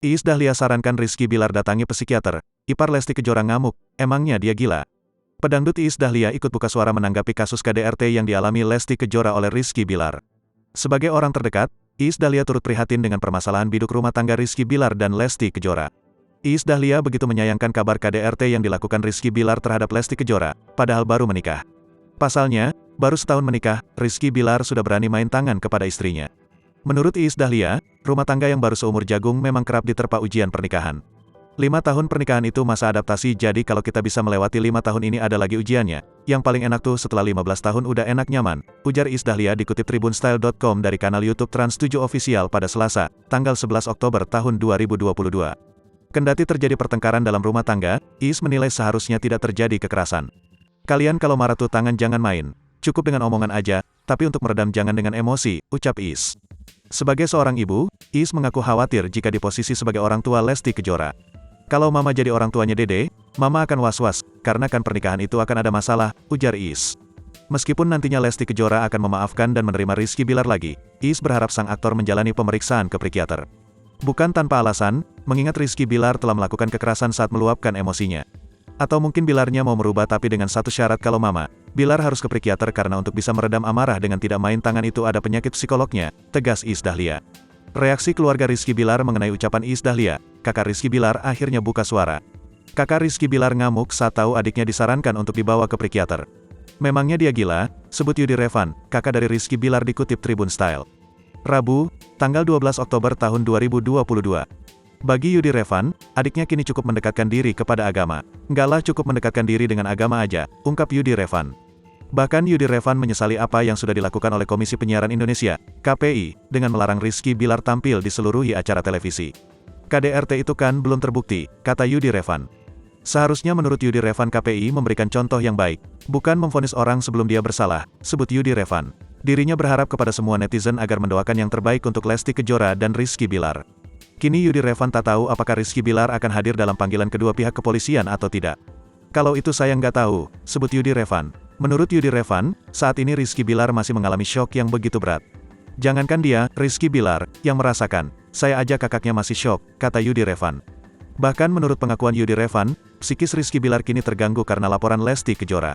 Iis Dahlia sarankan Rizky Bilar datangi psikiater. Ipar Lesti Kejora ngamuk, emangnya dia gila? Pedangdut Iis Dahlia ikut buka suara menanggapi kasus KDRT yang dialami Lesti Kejora oleh Rizky Bilar. Sebagai orang terdekat, Iis Dahlia turut prihatin dengan permasalahan biduk rumah tangga Rizky Bilar dan Lesti Kejora. Iis Dahlia begitu menyayangkan kabar KDRT yang dilakukan Rizky Bilar terhadap Lesti Kejora, padahal baru menikah. Pasalnya, baru setahun menikah, Rizky Bilar sudah berani main tangan kepada istrinya. Menurut Iis Dahlia, rumah tangga yang baru seumur jagung memang kerap diterpa ujian pernikahan. 5 tahun pernikahan itu masa adaptasi, jadi kalau kita bisa melewati 5 tahun ini ada lagi ujiannya. Yang paling enak tuh setelah 15 tahun udah enak nyaman, ujar Iis Dahlia dikutip tribunstyle.com dari kanal YouTube Trans7 Official pada Selasa, tanggal 11 Oktober tahun 2022. Kendati terjadi pertengkaran dalam rumah tangga, Iis menilai seharusnya tidak terjadi kekerasan. Kalian kalau marah tuh tangan jangan main, cukup dengan omongan aja, tapi untuk meredam jangan dengan emosi, ucap Iis. Sebagai seorang ibu, Iis mengaku khawatir jika di posisi sebagai orang tua Lesti Kejora. Kalau mama jadi orang tuanya Dede, mama akan was-was, karena kan pernikahan itu akan ada masalah, ujar Iis. Meskipun nantinya Lesti Kejora akan memaafkan dan menerima Rizky Bilar lagi, Iis berharap sang aktor menjalani pemeriksaan ke psikiater. Bukan tanpa alasan, mengingat Rizky Bilar telah melakukan kekerasan saat meluapkan emosinya. Atau mungkin Bilarnya mau merubah tapi dengan satu syarat, kalau mama, Bilar harus ke psikiater karena untuk bisa meredam amarah dengan tidak main tangan itu ada penyakit psikolognya, tegas Iis Dahlia. Reaksi keluarga Rizky Bilar mengenai ucapan Iis Dahlia, kakak Rizky Bilar akhirnya buka suara. Kakak Rizky Bilar ngamuk saat tahu adiknya disarankan untuk dibawa ke psikiater. Memangnya dia gila, sebut Yudi Revan, kakak dari Rizky Bilar dikutip Tribun Style. Rabu, tanggal 12 Oktober tahun 2022. Bagi Yudi Revan, adiknya kini cukup mendekatkan diri kepada agama. Enggaklah cukup mendekatkan diri dengan agama aja, ungkap Yudi Revan. Bahkan Yudi Revan menyesali apa yang sudah dilakukan oleh Komisi Penyiaran Indonesia, KPI, dengan melarang Rizky Bilar tampil di seluruh acara televisi. KDRT itu kan belum terbukti, kata Yudi Revan. Seharusnya menurut Yudi Revan KPI memberikan contoh yang baik, bukan memvonis orang sebelum dia bersalah, sebut Yudi Revan. Dirinya berharap kepada semua netizen agar mendoakan yang terbaik untuk Lesti Kejora dan Rizky Bilar. Kini Yudi Revan tak tahu apakah Rizky Bilar akan hadir dalam panggilan kedua pihak kepolisian atau tidak. Kalau itu saya nggak tahu, sebut Yudi Revan. Menurut Yudi Revan, saat ini Rizky Bilar masih mengalami syok yang begitu berat. Jangankan dia, Rizky Bilar, yang merasakan, saya aja kakaknya masih syok, kata Yudi Revan. Bahkan menurut pengakuan Yudi Revan, psikis Rizky Bilar kini terganggu karena laporan Lesti Kejora.